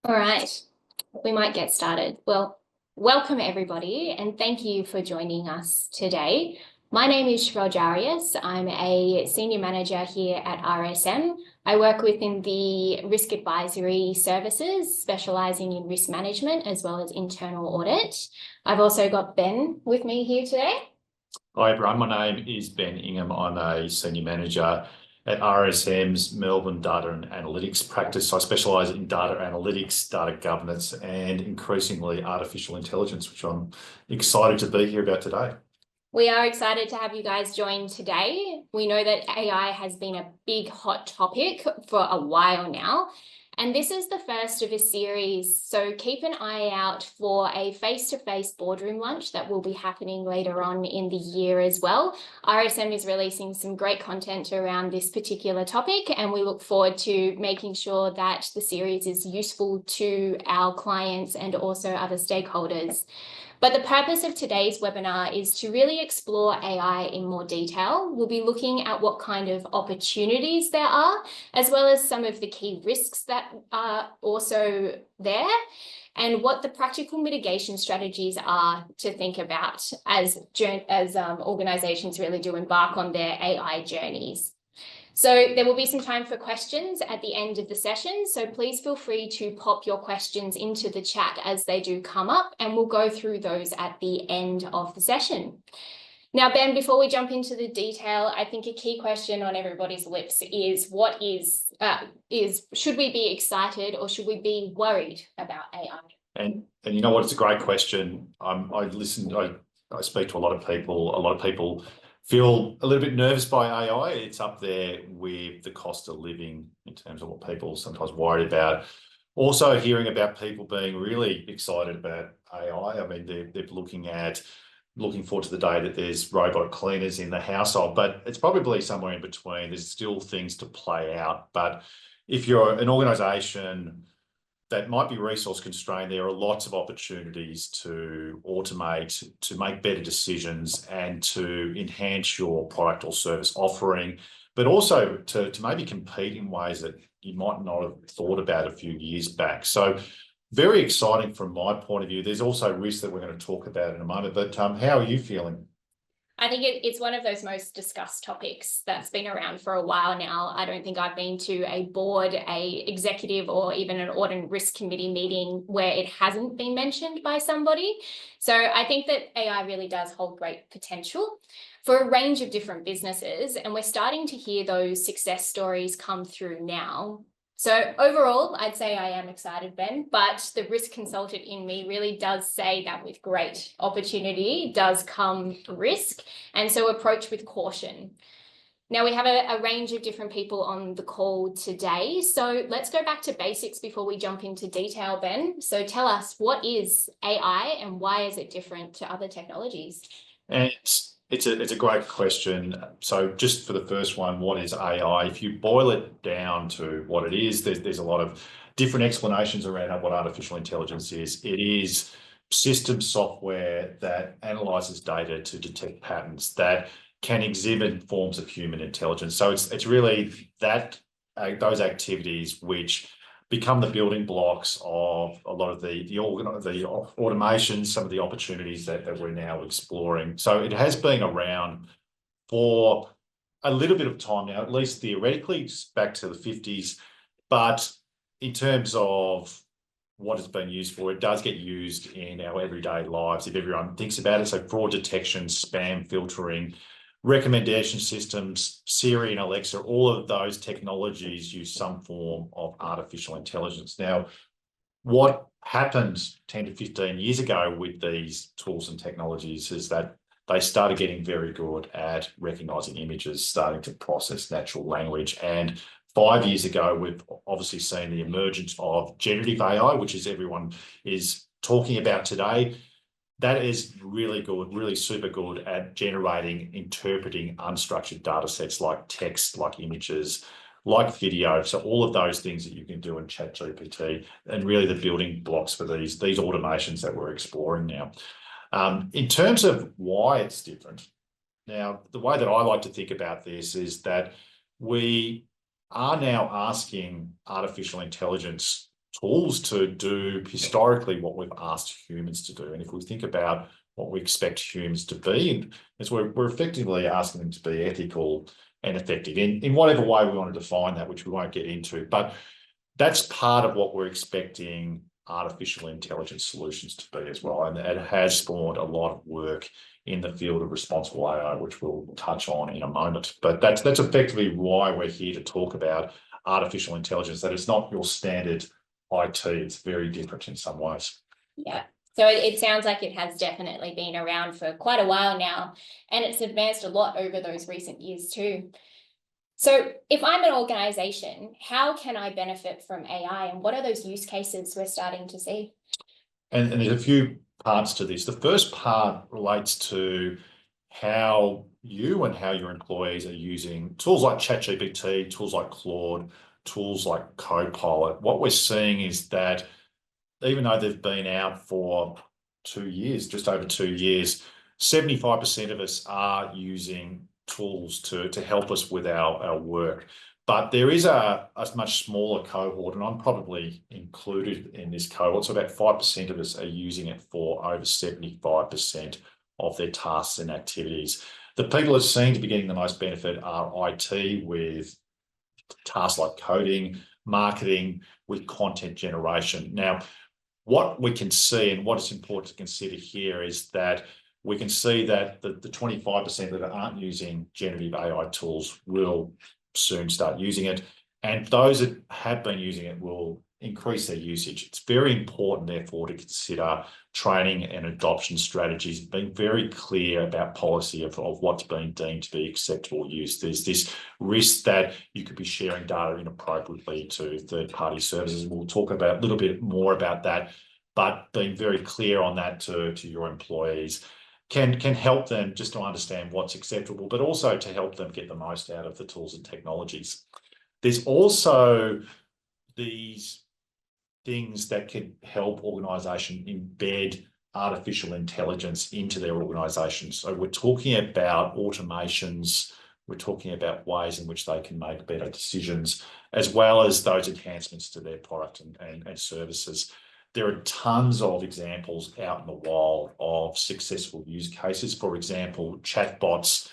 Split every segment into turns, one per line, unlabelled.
All right, we might get started. Well, welcome everybody, and thank you for joining us today. My name is Sharelle Jarius. I'm a senior manager here at RSM. I work within the risk advisory services, specializing in risk management as well as internal audit. I've also got Ben with me here today.
Hi everyone, my name is Ben Ingham. I'm a senior manager at RSM's Melbourne Data and Analytics practice. I specialise in data analytics, data governance, and increasingly artificial intelligence, which I'm excited to be here about today.
We are excited to have you guys join today. We know that AI has been a big hot topic for a while now, and this is the first of a series. So keep an eye out for a face-to-face boardroom lunch that will be happening later on in the year as well. RSM is releasing some great content around this particular topic, and we look forward to making sure that the series is useful to our clients and also other stakeholders. But the purpose of today's webinar is to really explore AI in more detail. We'll be looking at what kind of opportunities there are, as well as some of the key risks that are also there, and what the practical mitigation strategies are to think about as organizations really do embark on their AI journeys. So there will be some time for questions at the end of the session. So please feel free to pop your questions into the chat as they do come up, and we'll go through those at the end of the session. Now, Ben, before we jump into the detail, I think a key question on everybody's lips is should we be excited or should we be worried about AI?
And you know what? It's a great question. I speak to a lot of people. A lot of people feel a little bit nervous by AI. It's up there with the cost of living in terms of what people sometimes worry about. Also hearing about people being really excited about AI. I mean, they're looking forward to the day that there's robot cleaners in the household, but it's probably somewhere in between. There's still things to play out. But if you're an organisation that might be resource constrained, there are lots of opportunities to automate, to make better decisions, and to enhance your product or service offering, but also to maybe compete in ways that you might not have thought about a few years back. So very exciting from my point of view. There's also risks that we're going to talk about in a moment, but how are you feeling?
I think it's one of those most discussed topics that's been around for a while now. I don't think I've been to a board, a executive, or even an audit and risk committee meeting where it hasn't been mentioned by somebody. So I think that AI really does hold great potential for a range of different businesses, and we're starting to hear those success stories come through now. So overall, I'd say I am excited, Ben, but the risk consultant in me really does say that with great opportunity does come risk, and so approach with caution. Now, we have a range of different people on the call today, so let's go back to basics before we jump into detail, Ben. So tell us, what is AI and why is it different to other technologies?
And it's a great question. So just for the first one, what is AI? If you boil it down to what it is, there's a lot of different explanations around what artificial intelligence is. It is system software that analyzes data to detect patterns that can exhibit forms of human intelligence. So it's really that those activities which become the building blocks of a lot of the automation, some of the opportunities that we're now exploring. So it has been around for a little bit of time now, at least theoretically, back to the 50s. But in terms of what it's been used for, it does get used in our everyday lives if everyone thinks about it. So fraud detection, spam filtering, recommendation systems, Siri and Alexa, all of those technologies use some form of artificial intelligence. Now, what happened 10 to 15 years ago with these tools and technologies is that they started getting very good at recognizing images, starting to process natural language. And 5 years ago, we've obviously seen the emergence of generative AI, which is everyone is talking about today. That is really good, really super good at generating, interpreting unstructured data sets like text, like images, like video. So all of those things that you can do in ChatGPT, and really the building blocks for these automations that we're exploring now. In terms of why it's different, now, the way that I like to think about this is that we are now asking artificial intelligence tools to do historically what we've asked humans to do. And if we think about what we expect humans to be, is we're effectively asking them to be ethical and effective in whatever way we want to define that, which we won't get into. But that's part of what we're expecting artificial intelligence solutions to be as well. And it has spawned a lot of work in the field of responsible AI, which we'll touch on in a moment. But that's effectively why we're here to talk about artificial intelligence, that it's not your standard IT, it's very different in some ways.
Yeah. So it sounds like it has definitely been around for quite a while now, and it's advanced a lot over those recent years too. So if I'm an organization, how can I benefit from AI, and what are those use cases we're starting to see?
And there's a few parts to this. The first part relates to how you and how your employees are using tools like ChatGPT, tools like Claude, tools like Copilot. What we're seeing is that even though they've been out for 2 years, just over 2 years, 75% of us are using tools to help us with our work. But there is a much smaller cohort, and I'm probably included in this cohort. So about 5% of us are using it for over 75% of their tasks and activities. The people that seem to be getting the most benefit are IT, with tasks like coding, marketing, with content generation. Now, what we can see, and what is important to consider here, is that we can see that the 25% that aren't using generative AI tools will soon start using it. And those that have been using it will increase their usage. It's very important, therefore, to consider training and adoption strategies, being very clear about policy of what's being deemed to be acceptable use. There's this risk that you could be sharing data inappropriately to third-party services. We'll talk about a little bit more about that, but being very clear on that to your employees can help them just to understand what's acceptable, but also to help them get the most out of the tools and technologies. There's also these things that can help organisations embed artificial intelligence into their organisations. So we're talking about automations, we're talking about ways in which they can make better decisions, as well as those enhancements to their product and services. There are tons of examples out in the wild of successful use cases. For example, chatbots.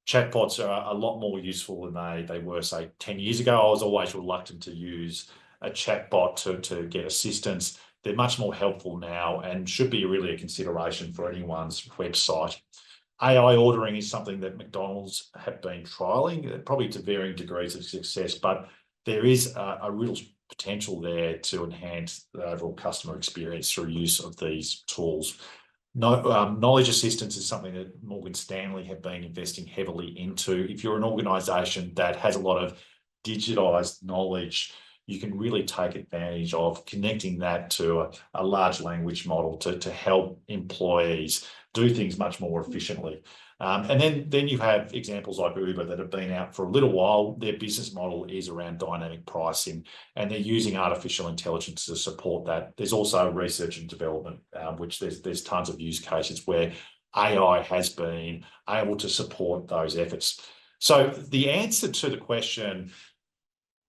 Chatbots are a lot more useful than they were, say, 10 years ago. I was always reluctant to use a chatbot to get assistance. They're much more helpful now and should be really a consideration for anyone's website. AI ordering is something that McDonald's have been trialling, probably to varying degrees of success, but there is a real potential there to enhance the overall customer experience through use of these tools. Knowledge assistance is something that Morgan Stanley have been investing heavily into. If you're an organisation that has a lot of digitized knowledge, you can really take advantage of connecting that to a large language model to help employees do things much more efficiently. And then you have examples like Uber that have been out for a little while. Their business model is around dynamic pricing, and they're using artificial intelligence to support that. There's also research and development, which there's tons of use cases where AI has been able to support those efforts. So the answer to the question,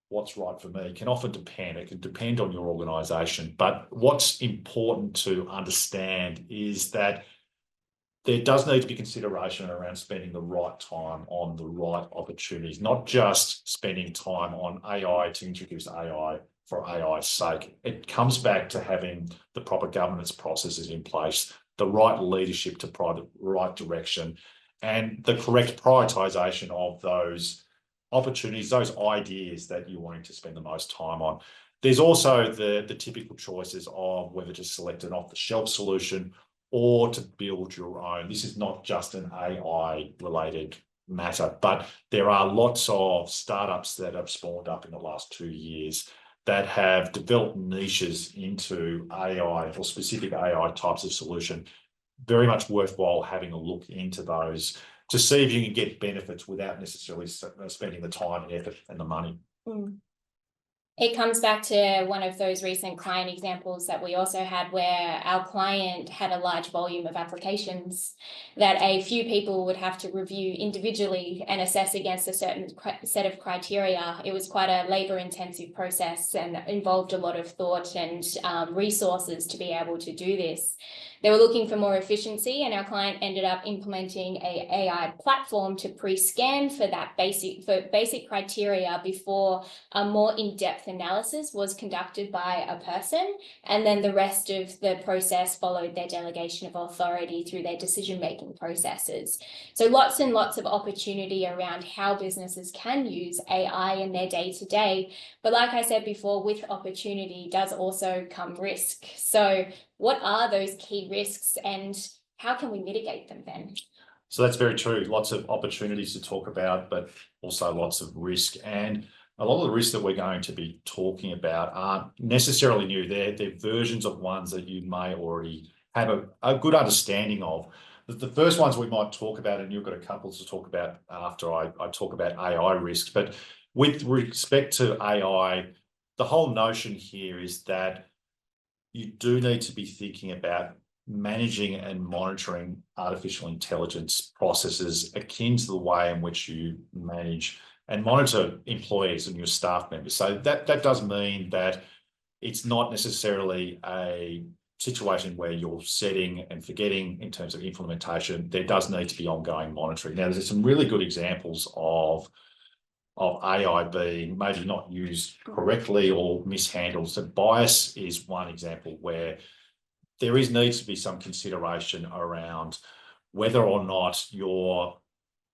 what's right for me, can often depend. It can depend on your organisation. But what's important to understand is that there does need to be consideration around spending the right time on the right opportunities, not just spending time on AI to introduce AI for AI's sake. It comes back to having the proper governance processes in place, the right leadership to provide the right direction, and the correct prioritisation of those opportunities, those ideas that you're wanting to spend the most time on. There's also the typical choices of whether to select an off-the-shelf solution or to build your own. This is not just an AI-related matter, but there are lots of startups that have spawned up in the last 2 years that have developed niches into AI or specific AI types of solution. Very much worthwhile having a look into those to see if you can get benefits without necessarily spending the time and effort and the money.
It comes back to one of those recent client examples that we also had, where our client had a large volume of applications that a few people would have to review individually and assess against a certain set of criteria. It was quite a labor-intensive process and involved a lot of thought and resources to be able to do this. They were looking for more efficiency, and our client ended up implementing a AI platform to pre-scan for that basic criteria before a more in-depth analysis was conducted by a person, and then the rest of the process followed their delegation of authority through their decision-making processes. So lots and lots of opportunity around how businesses can use AI in their day-to-day. But like I said before, with opportunity does also come risk. So what are those key risks and how can we mitigate them then?
So that's very true. Lots of opportunities to talk about, but also lots of risk. And a lot of the risks that we're going to be talking about aren't necessarily new. They're versions of ones that you may already have a good understanding of. The first ones we might talk about, and you've got a couple to talk about after I talk about AI risks, but with respect to AI, the whole notion here is that you do need to be thinking about managing and monitoring artificial intelligence processes akin to the way in which you manage and monitor employees and your staff members. So that does mean that it's not necessarily a situation where you're setting and forgetting in terms of implementation. There does need to be ongoing monitoring. Now, there's some really good examples of AI being maybe not used correctly or mishandled. So bias is one example where there needs to be some consideration around whether or not you're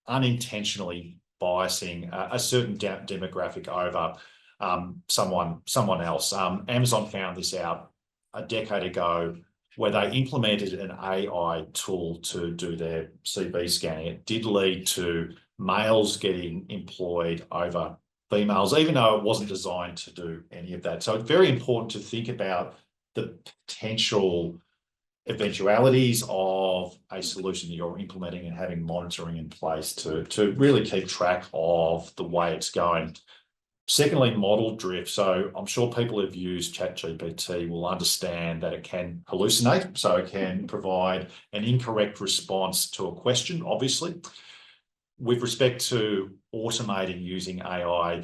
unintentionally biasing a certain demographic over someone else. Amazon found this out a decade ago where they implemented an AI tool to do their CV scanning. It did lead to males getting employed over females, even though it wasn't designed to do any of that. So it's very important to think about the potential eventualities of a solution that you're implementing and having monitoring in place to really keep track of the way it's going. Secondly, model drift. So I'm sure people who've used ChatGPT will understand that it can hallucinate. So it can provide an incorrect response to a question, obviously. With respect to automating using AI,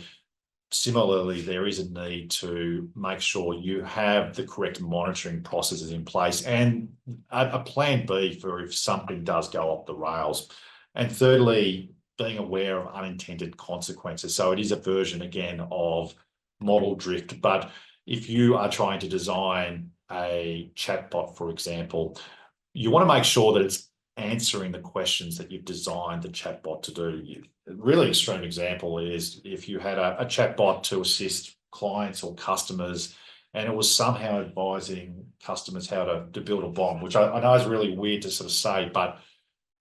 similarly, there is a need to make sure you have the correct monitoring processes in place and a plan B for if something does go off the rails. And thirdly, being aware of unintended consequences. So it is a version, again, of model drift. But if you are trying to design a chatbot, for example, you want to make sure that it's answering the questions that you've designed the chatbot to do. A really extreme example is if you had a chatbot to assist clients or customers and it was somehow advising customers how to build a bomb, which I know is really weird to sort of say, but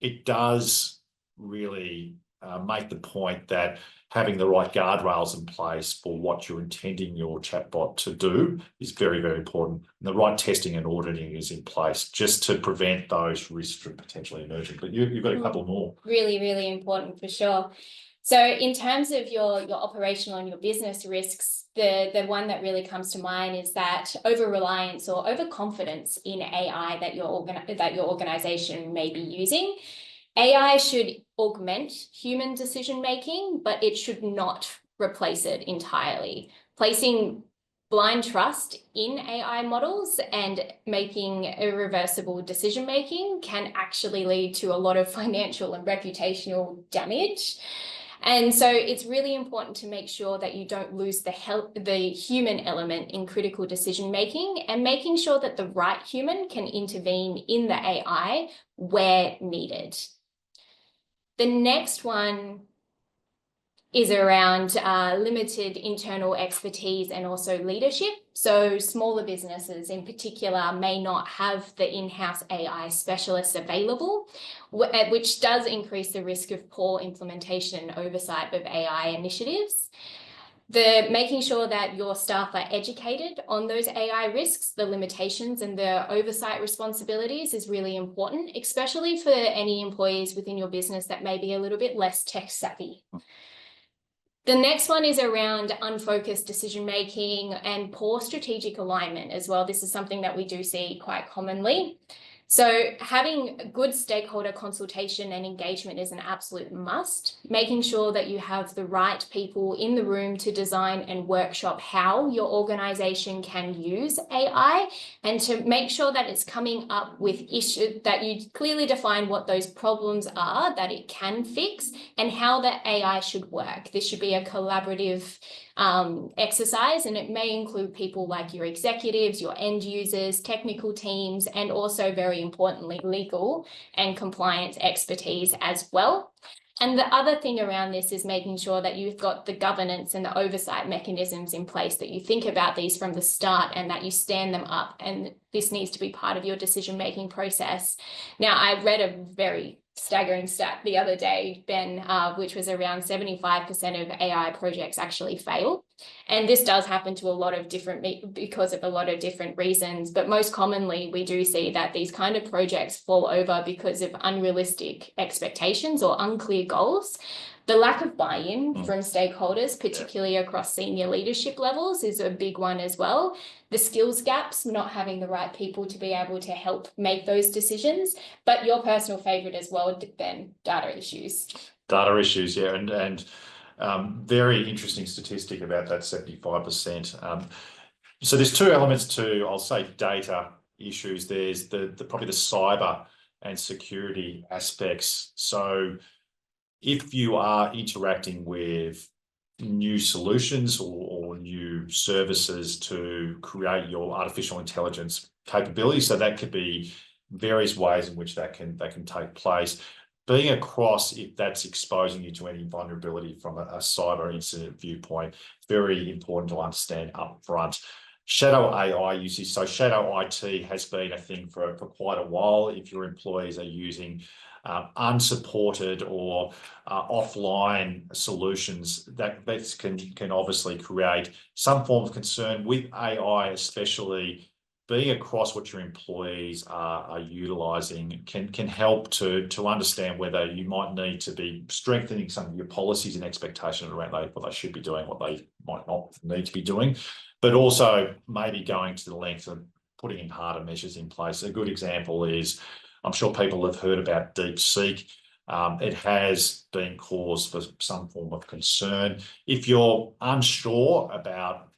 it does really make the point that having the right guardrails in place for what you're intending your chatbot to do is very, very important. And the right testing and auditing is in place just to prevent those risks from potentially emerging. But you've got a couple more.
Really, really important for sure. So in terms of your operational and your business risks, the one that really comes to mind is that over-reliance or overconfidence in AI that your organization may be using. AI should augment human decision-making, but it should not replace it entirely. Placing blind trust in AI models and making irreversible decision-making can actually lead to a lot of financial and reputational damage. And so it's really important to make sure that you don't lose the human element in critical decision-making and making sure that the right human can intervene in the AI where needed. The next one is around limited internal expertise and also leadership. So smaller businesses in particular may not have the in-house AI specialists available, which does increase the risk of poor implementation and oversight of AI initiatives. Making sure that your staff are educated on those AI risks, the limitations and the oversight responsibilities is really important, especially for any employees within your business that may be a little bit less tech savvy. The next one is around unfocused decision-making and poor strategic alignment as well. This is something that we do see quite commonly. So having good stakeholder consultation and engagement is an absolute must, making sure that you have the right people in the room to design and workshop how your organization can use AI, and to make sure that it's coming up with issues, that you clearly define what those problems are that it can fix and how the AI should work. This should be a collaborative exercise, and it may include people like your executives, your end users, technical teams, and also very importantly, legal and compliance expertise as well. And the other thing around this is making sure that you've got the governance and the oversight mechanisms in place, that you think about these from the start and that you stand them up. And this needs to be part of your decision-making process. Now, I read a very staggering stat the other day, Ben, which was around 75% of AI projects actually fail. And this does happen to a lot of different, because of a lot of different reasons, but most commonly we do see that these kind of projects fall over because of unrealistic expectations or unclear goals. The lack of buy-in from stakeholders, particularly across senior leadership levels, is a big one as well. The skills gaps, not having the right people to be able to help make those decisions. But your personal favourite as well, Ben, data issues.
Data issues, yeah, and very interesting statistic about that 75%. So there's two elements to, I'll say, data issues. There's the probably the cyber and security aspects. So if you are interacting with new solutions or new services to create your artificial intelligence capability, so that could be various ways in which that can take place. Being across, if that's exposing you to any vulnerability from a cyber incident viewpoint, very important to understand up front. Shadow AI usage. So shadow IT has been a thing for quite a while. If your employees are using unsupported or offline solutions, that can obviously create some form of concern. With AI especially, being across what your employees are utilising can help to understand whether you might need to be strengthening some of your policies and expectations around what they should be doing, what they might not need to be doing, but also maybe going to the length of putting in harder measures in place. A good example is, I'm sure people have heard about DeepSeek. It has been cause for some form of concern. If you're unsure about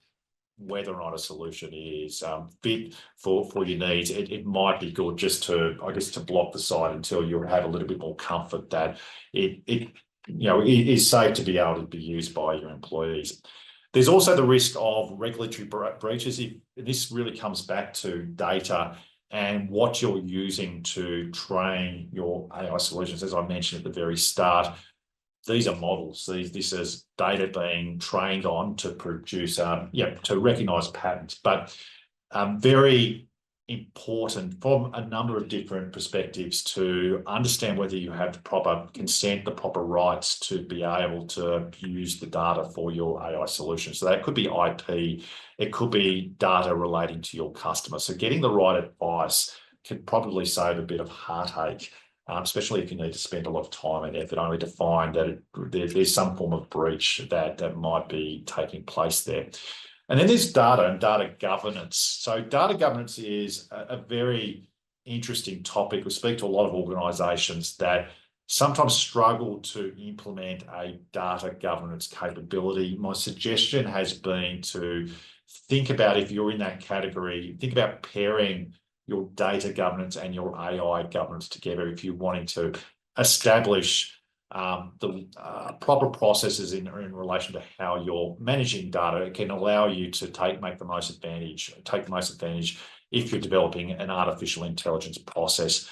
whether or not a solution is fit for your needs, it might be good just to, I guess, to block the site until you have a little bit more comfort that it is safe to be able to be used by your employees. There's also the risk of regulatory breaches. This really comes back to data and what you're using to train your AI solutions. As I mentioned at the very start, these are models. This is data being trained on to produce, to recognise patterns, but very important from a number of different perspectives to understand whether you have the proper consent, the proper rights to be able to use the data for your AI solution. So that could be IP, it could be data relating to your customer. So getting the right advice can probably save a bit of heartache, especially if you need to spend a lot of time and effort only to find that there's some form of breach that might be taking place there. And then there's data and data governance. So data governance is a very interesting topic. We speak to a lot of organisations that sometimes struggle to implement a data governance capability. My suggestion has been to think about, if you're in that category, think about pairing your data governance and your AI governance together if you're wanting to establish the proper processes in relation to how you're managing data. It can allow you to take the most advantage if you're developing an artificial intelligence process.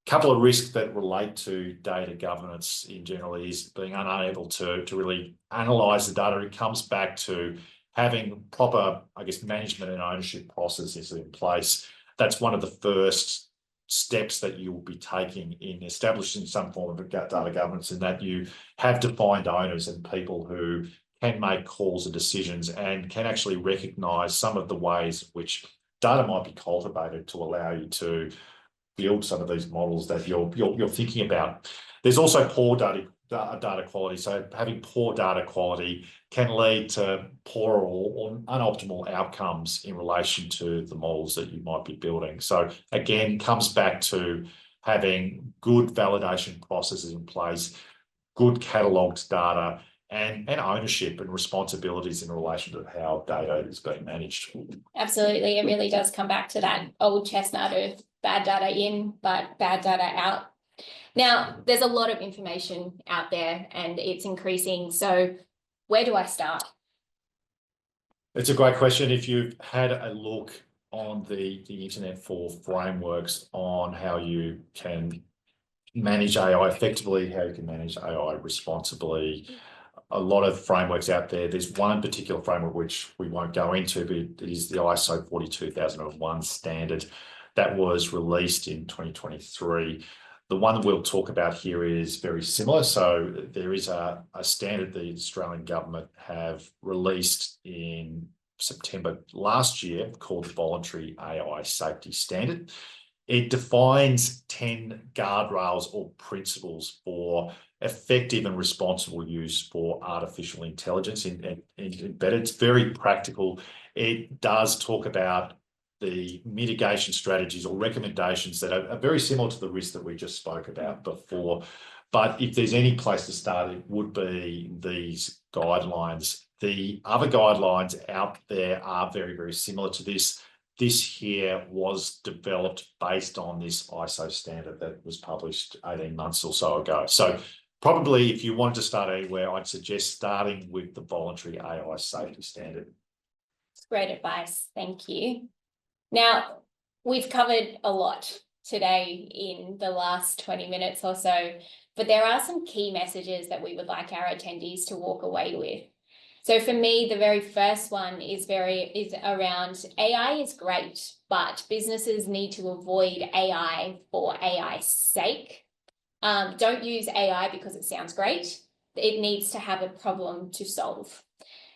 A couple of risks that relate to data governance in general is being unable to really analyse the data. It comes back to having proper, I guess, management and ownership processes in place. That's one of the first steps that you will be taking in establishing some form of data governance, in that you have defined owners and people who can make calls and decisions and can actually recognise some of the ways which data might be cultivated to allow you to build some of these models that you're thinking about. There's also poor data quality. So having poor data quality can lead to poorer or unoptimal outcomes in relation to the models that you might be building. So again, comes back to having good validation processes in place, good catalogued data, and ownership and responsibilities in relation to how data is being managed.
Absolutely. It really does come back to that old chestnut of bad data in, but bad data out. Now, there's a lot of information out there and it's increasing. So where do I start?
It's a great question. If you've had a look on the internet for frameworks on how you can manage AI effectively, how you can manage AI responsibly, a lot of frameworks out there. There's one particular framework which we won't go into, but it is the ISO 42001 standard that was released in 2023. The one that we'll talk about here is very similar. So there is a standard the Australian government have released in September last year called the Voluntary AI Safety Standard. It defines 10 guardrails or principles for effective and responsible use for artificial intelligence embedded. It's very practical. It does talk about the mitigation strategies or recommendations that are very similar to the risk that we just spoke about before. But if there's any place to start, it would be these guidelines. The other guidelines out there are very, very similar to this. This here was developed based on this ISO standard that was published 18 months or so ago. So probably if you wanted to start anywhere, I'd suggest starting with the Voluntary AI Safety Standard.
Great advice. Thank you. Now, we've covered a lot today in the last 20 minutes or so, but there are some key messages that we would like our attendees to walk away with. So for me, the very first one is around AI is great, but businesses need to avoid AI for AI's sake. Don't use AI because it sounds great. It needs to have a problem to solve.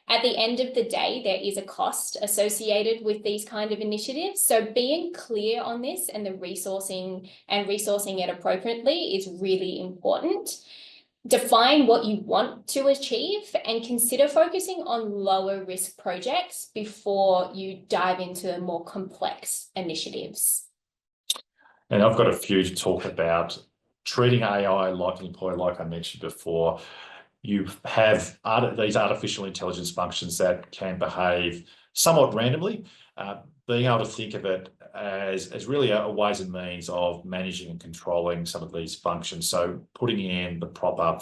At the end of the day, there is a cost associated with these kind of initiatives. So being clear on this and the resourcing it appropriately is really important. Define what you want to achieve and consider focusing on lower risk projects before you dive into more complex initiatives.
And I've got a few to talk about. Treating AI like an employee, like I mentioned before. You have these artificial intelligence functions that can behave somewhat randomly. Being able to think of it as really a ways and means of managing and controlling some of these functions. So putting in the proper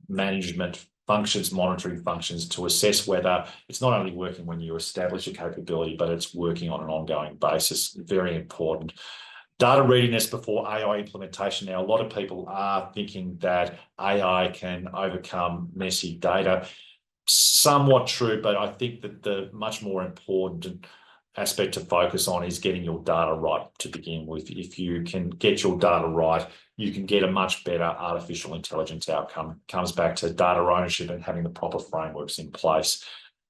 management functions, monitoring functions to assess whether it's not only working when you establish a capability, but it's working on an ongoing basis. Very important. Data readiness before AI implementation. Now, a lot of people are thinking that AI can overcome messy data. Somewhat true, but I think that the much more important aspect to focus on is getting your data right to begin with. If you can get your data right, you can get a much better artificial intelligence outcome. It comes back to data ownership and having the proper frameworks in place.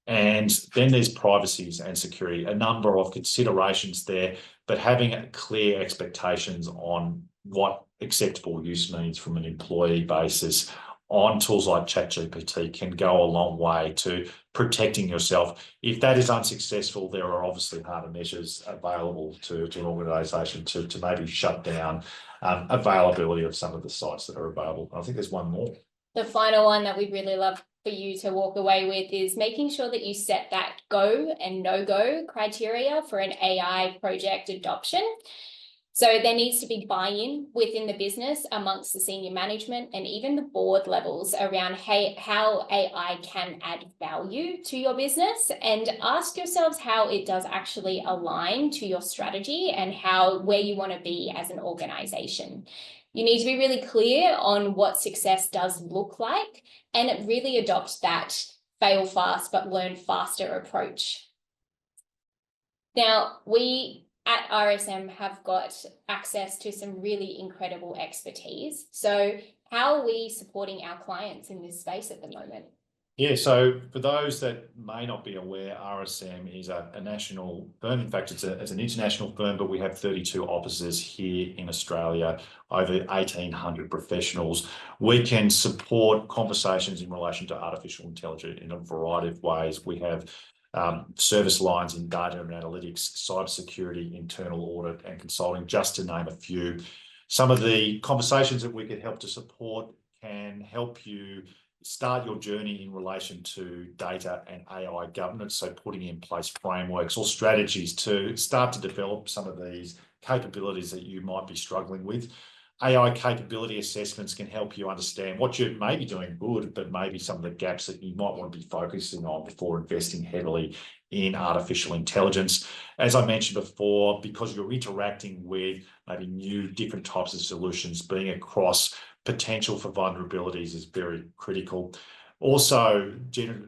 And then there's privacy and security, a number of considerations there, but having clear expectations on what acceptable use means from an employee basis on tools like ChatGPT can go a long way to protecting yourself. If that is unsuccessful, there are obviously harder measures available to an organisation to maybe shut down availability of some of the sites that are available. I think there's one more.
The final one that we'd really love for you to walk away with is making sure that you set that go and no-go criteria for an AI project adoption. So there needs to be buy-in within the business amongst the senior management and even the board levels around how AI can add value to your business, and ask yourselves how it does actually align to your strategy and where you want to be as an organization. You need to be really clear on what success does look like and really adopt that fail fast but learn faster approach. Now, we at RSM have got access to some really incredible expertise. So how are we supporting our clients in this space at the moment?
Yeah, so for those that may not be aware, RSM is a national firm. In fact, it's an international firm, but we have 32 offices here in Australia, over 1,800 professionals. We can support conversations in relation to artificial intelligence in a variety of ways. We have service lines in data and analytics, cybersecurity, internal audit, and consulting, just to name a few. Some of the conversations that we could help to support can help you start your journey in relation to data and AI governance, so putting in place frameworks or strategies to start to develop some of these capabilities that you might be struggling with. AI capability assessments can help you understand what you may be doing good, but maybe some of the gaps that you might want to be focusing on before investing heavily in artificial intelligence. As I mentioned before, because you're interacting with maybe new different types of solutions, being across potential for vulnerabilities is very critical. Also,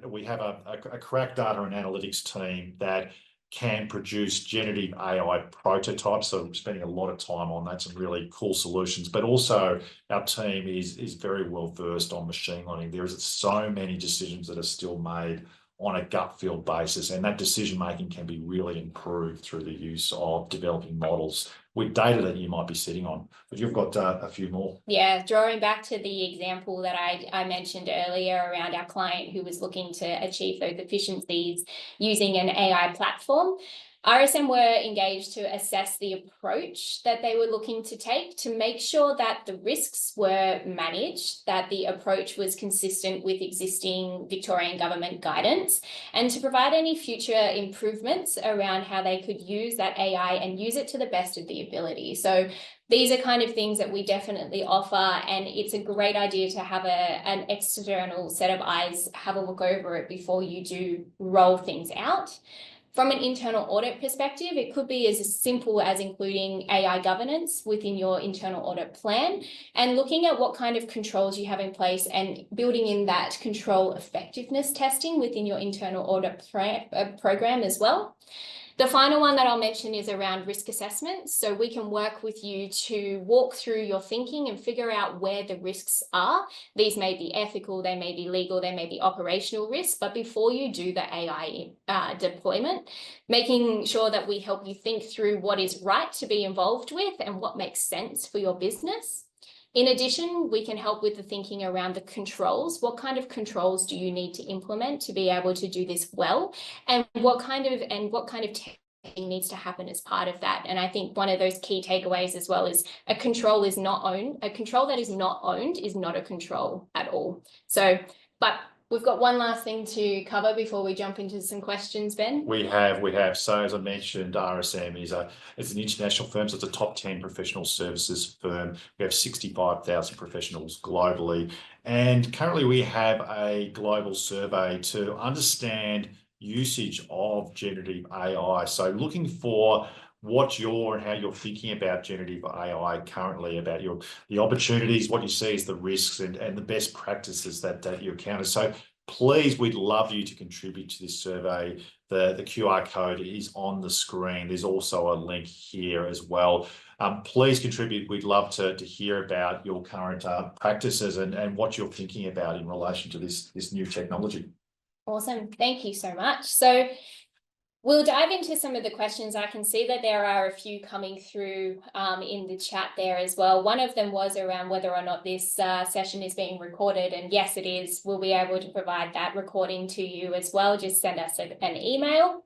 we have a crack data and analytics team that can produce generative AI prototypes. So we're spending a lot of time on that, some really cool solutions. But also our team is very well versed on machine learning. There is so many decisions that are still made on a gut feel basis, and that decision making can be really improved through the use of developing models with data that you might be sitting on. But you've got a few more.
Yeah, drawing back to the example that I mentioned earlier around our client who was looking to achieve those efficiencies using an AI platform. RSM were engaged to assess the approach that they were looking to take to make sure that the risks were managed, that the approach was consistent with existing Victorian government guidance, and to provide any future improvements around how they could use that AI and use it to the best of the ability. So these are kind of things that we definitely offer, and it's a great idea to have an external set of eyes have a look over it before you do roll things out. From an internal audit perspective, it could be as simple as including AI governance within your internal audit plan and looking at what kind of controls you have in place and building in that control effectiveness testing within your internal audit program as well. The final one that I'll mention is around risk assessment. So we can work with you to walk through your thinking and figure out where the risks are. These may be ethical, they may be legal, they may be operational risks, but before you do the AI deployment, making sure that we help you think through what is right to be involved with and what makes sense for your business. In addition, we can help with the thinking around the controls. What kind of controls do you need to implement to be able to do this well? And what kind of testing needs to happen as part of that? And I think one of those key takeaways as well is a control that is not owned is not a control at all. So, but we've got one last thing to cover before we jump into some questions, Ben.
We have. So as I mentioned, RSM it's an international firm, so it's a top 10 professional services firm. We have 65,000 professionals globally. And currently we have a global survey to understand usage of generative AI. So looking for what and how you're thinking about generative AI currently, about the opportunities, what you see as the risks and the best practices that you encounter. So please, we'd love you to contribute to this survey. The QR code is on the screen. There's also a link here as well. Please contribute. We'd love to hear about your current practices and what you're thinking about in relation to this new technology.
Awesome. Thank you so much. So we'll dive into some of the questions. I can see that there are a few coming through in the chat there as well. One of them was around whether or not this session is being recorded. And yes, it is. We'll be able to provide that recording to you as well. Just send us an email.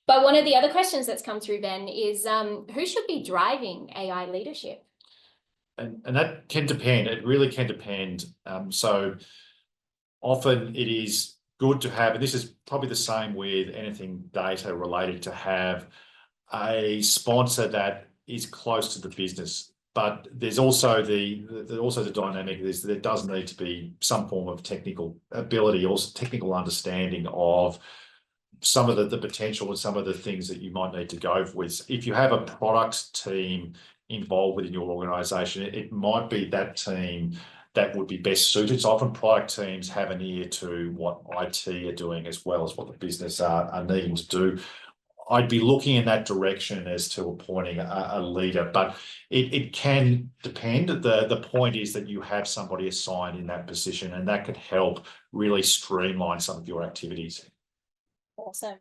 But one of the other questions that's come through, Ben, is who should be driving AI leadership?
And that can depend. It really can depend. So often it is good to have, and this is probably the same with anything data related, to have a sponsor that is close to the business. But there's also the dynamic is there does need to be some form of technical ability, also technical understanding of some of the potential and some of the things that you might need to go with. If you have a product team involved within your organisation, it might be that team that would be best suited. So often product teams have an ear to what IT are doing as well as what the business are needing to do. I'd be looking in that direction as to appointing a leader, but it can depend. The point is that you have somebody assigned in that position, and that could help really streamline some of your activities.
Awesome.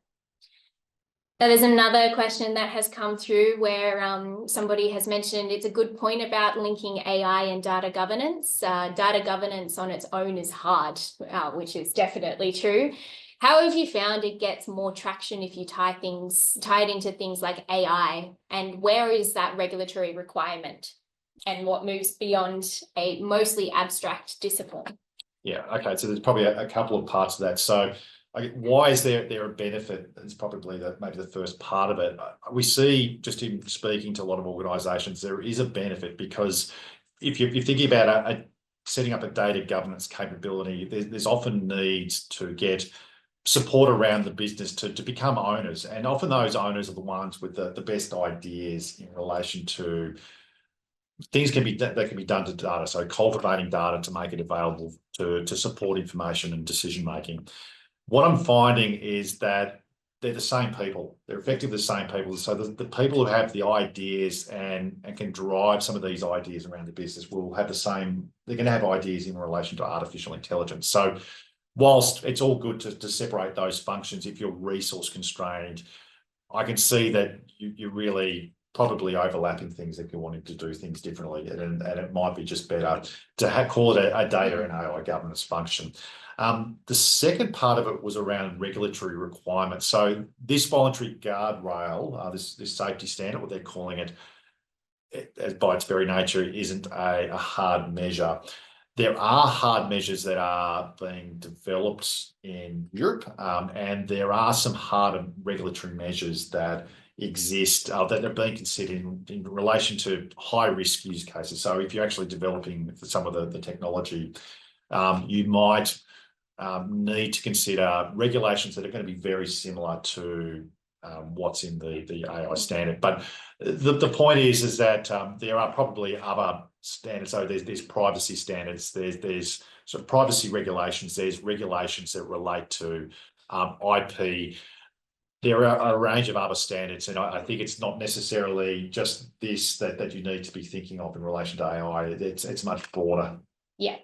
Now, there's another question that has come through where somebody has mentioned it's a good point about linking AI and data governance. Data governance on its own is hard, which is definitely true. How have you found it gets more traction if you tie it into things like AI? And where is that regulatory requirement? And what moves beyond a mostly abstract discipline?
Yeah, okay. So there's probably a couple of parts of that. So why is there a benefit? It's probably maybe the first part of it. We see, just in speaking to a lot of organisations, there is a benefit because if you're thinking about setting up a data governance capability, there's often needs to get support around the business to become owners. And often those owners are the ones with the best ideas in relation to things that can be done to data. So cultivating data to make it available to support information and decision making. What I'm finding is that they're the same people. They're effectively the same people. So the people who have the ideas and can drive some of these ideas around the business will have the same, they're going to have ideas in relation to artificial intelligence. So whilst it's all good to separate those functions, if you're resource constrained, I can see that you're really probably overlapping things if you're wanting to do things differently. And it might be just better to call it a data and AI governance function. The second part of it was around regulatory requirements. So this voluntary guardrail, this safety standard, what they're calling it, by its very nature, isn't a hard measure. There are hard measures that are being developed in Europe, and there are some harder regulatory measures that exist that are being considered in relation to high-risk use cases. So if you're actually developing some of the technology, you might need to consider regulations that are going to be very similar to what's in the AI standard. But the point is that there are probably other standards. So there's privacy standards, there's sort of privacy regulations, there's regulations that relate to IP. There are a range of other standards, and I think it's not necessarily just this that you need to be thinking of in relation to AI. It's much broader.
Yeah.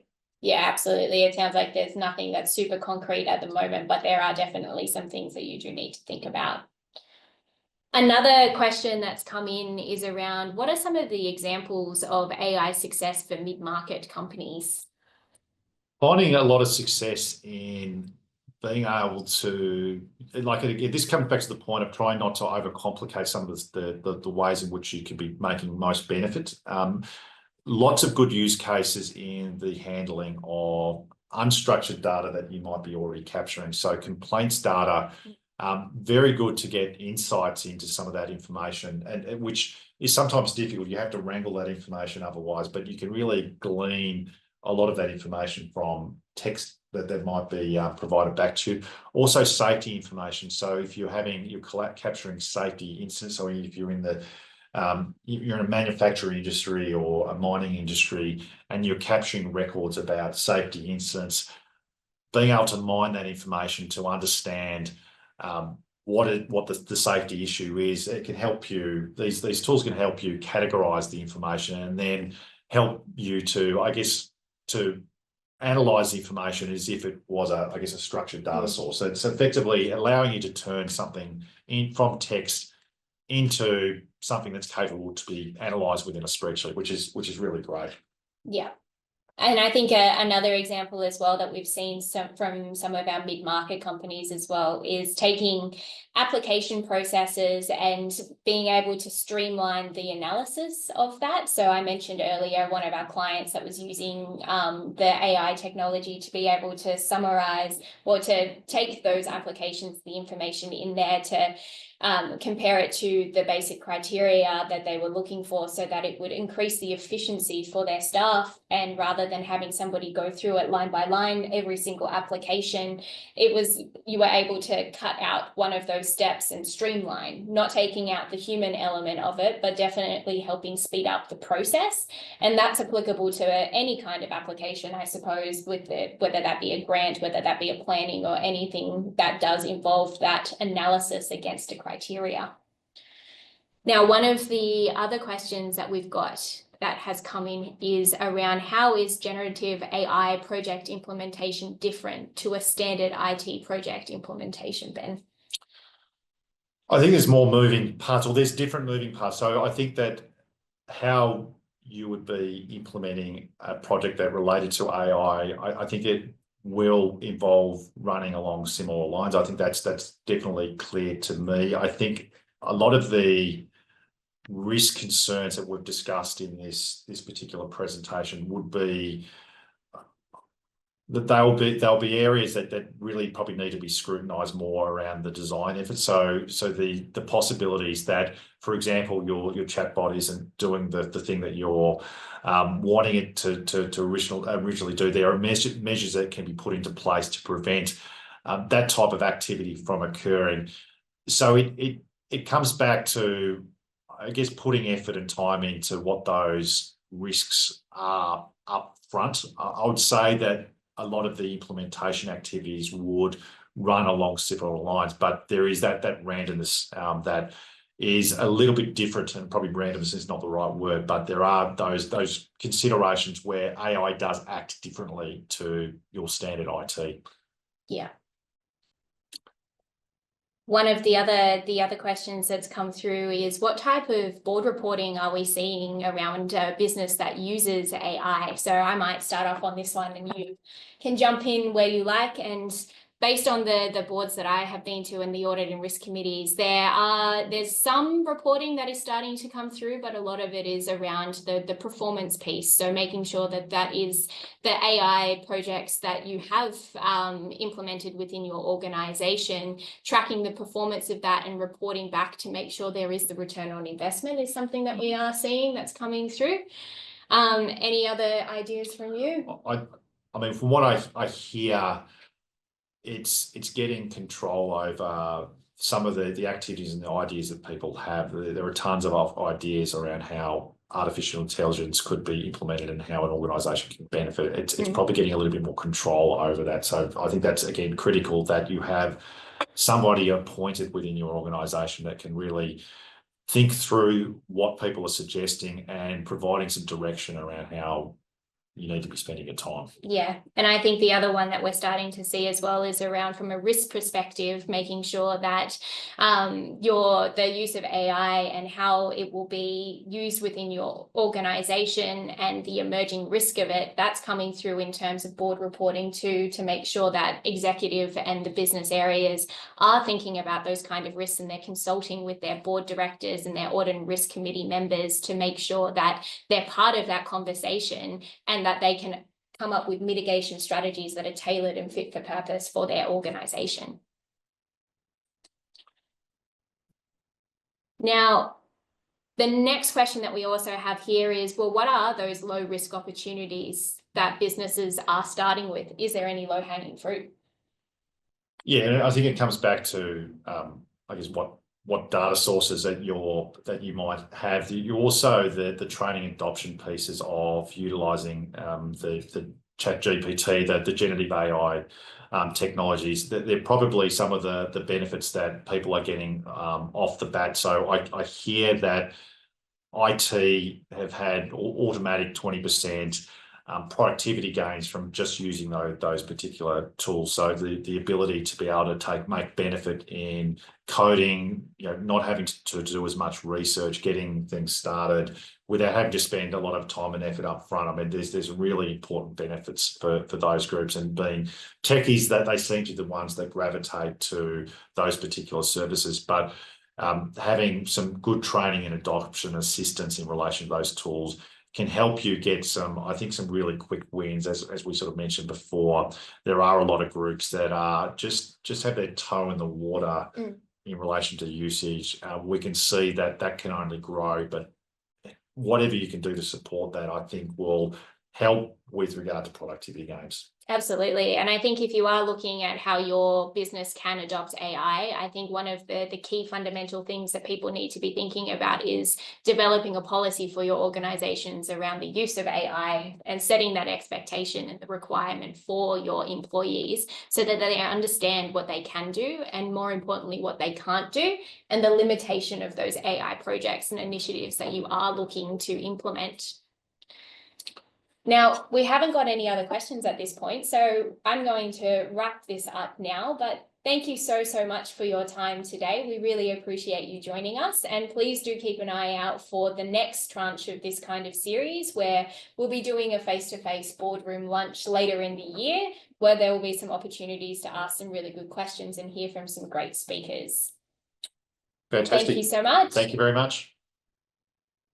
Yeah, absolutely. It sounds like there's nothing that's super concrete at the moment, but there are definitely some things that you do need to think about. Another question that's come in is around what are some of the examples of AI success for mid-market companies?
Finding a lot of success in being able to, like, again, this comes back to the point of trying not to overcomplicate some of the ways in which you could be making most benefit. Lots of good use cases in the handling of unstructured data that you might be already capturing. So complaints data, very good to get insights into some of that information, and which is sometimes difficult. You have to wrangle that information otherwise, but you can really glean a lot of that information from text that might be provided back to you. Also safety information. So if you're capturing safety incidents, or if you're in you're in a manufacturing industry or a mining industry and you're capturing records about safety incidents, being able to mine that information to understand what the safety issue is, it can help you. These tools can help you categorize the information and then help you to, I guess, to analyze the information as if it was a structured data source. So it's effectively allowing you to turn something from text into something that's capable to be analysed within a spreadsheet, which is really great.
Yeah. And I think another example as well that we've seen from some of our mid-market companies as well is taking application processes and being able to streamline the analysis of that. So I mentioned earlier one of our clients that was using the AI technology to be able to summarize or to take those applications, the information in there to compare it to the basic criteria that they were looking for so that it would increase the efficiency for their staff. And rather than having somebody go through it line by line, every single application, you were able to cut out one of those steps and streamline, not taking out the human element of it, but definitely helping speed up the process. And that's applicable to any kind of application, I suppose, whether that be a grant, whether that be a planning or anything that does involve that analysis against a criteria. Now, one of the other questions that we've got that has come in is around how is generative AI project implementation different to a standard IT project implementation, Ben?
I think there's more moving parts, or there's different moving parts. So I think that how you would be implementing a project that related to AI, I think it will involve running along similar lines. I think that's definitely clear to me. I think a lot of the risk concerns that we've discussed in this particular presentation would be that there'll be areas that really probably need to be scrutinised more around the design effort. So the possibilities that, for example, your chatbot isn't doing the thing that you're wanting it to originally do. There are measures that can be put into place to prevent that type of activity from occurring. So it comes back to, I guess, putting effort and time into what those risks are up front. I would say that a lot of the implementation activities would run along similar lines, but there is that randomness that is a little bit different, and probably randomness is not the right word, but there are those considerations where AI does act differently to your standard IT.
Yeah. One of the other questions that's come through is what type of board reporting are we seeing around a business that uses AI? So I might start off on this one and you can jump in where you like. And based on the boards that I have been to and the audit and risk committees, there's some reporting that is starting to come through, but a lot of it is around the performance piece. So making sure that is the AI projects that you have implemented within your organization, tracking the performance of that and reporting back to make sure there is the return on investment is something that we are seeing that's coming through. Any other ideas from you?
I mean, from what I hear, it's getting control over some of the activities and the ideas that people have. There are tons of ideas around how artificial intelligence could be implemented and how an organisation can benefit. It's probably getting a little bit more control over that. So I think that's, again, critical that you have somebody appointed within your organisation that can really think through what people are suggesting and providing some direction around how you need to be spending your time.
Yeah, and I think the other one that we're starting to see as well is around, from a risk perspective, making sure that the use of AI and how it will be used within your organization and the emerging risk of it, that's coming through in terms of board reporting too, to make sure that executive and the business areas are thinking about those kind of risks, and they're consulting with their board directors and their audit and risk committee members to make sure that they're part of that conversation and that they can come up with mitigation strategies that are tailored and fit for purpose for their organization. Now, the next question that we also have here is, well, what are those low risk opportunities that businesses are starting with? Is there any low hanging fruit?
Yeah, I think it comes back to, I guess, what data sources that you might have. You also the training and adoption pieces of utilising the chat GPT, the generative AI technologies. They're probably some of the benefits that people are getting off the bat. So I hear that IT have had automatic 20% productivity gains from just using those particular tools. So the ability to be able to make benefit in coding, not having to do as much research, getting things started without having to spend a lot of time and effort up front. I mean, there's really important benefits for those groups, and being techies, that they seem to be the ones that gravitate to those particular services. But having some good training and adoption assistance in relation to those tools can help you get some really quick wins. As we sort of mentioned before, there are a lot of groups that are just have their toe in the water in relation to usage. We can see that can only grow, but whatever you can do to support that, I think, will help with regard to productivity gains.
Absolutely. And I think if you are looking at how your business can adopt AI, I think one of the key fundamental things that people need to be thinking about is developing a policy for your organizations around the use of AI and setting that expectation and the requirement for your employees so that they understand what they can do and, more importantly, what they can't do, and the limitation of those AI projects and initiatives that you are looking to implement. Now, we haven't got any other questions at this point, so I'm going to wrap this up now, but thank you so much for your time today. We really appreciate you joining us, and please do keep an eye out for the next tranche of this kind of series where we'll be doing a face-to-face boardroom lunch later in the year, where there will be some opportunities to ask some really good questions and hear from some great speakers.
Fantastic.
Thank you so much.
Thank you very much.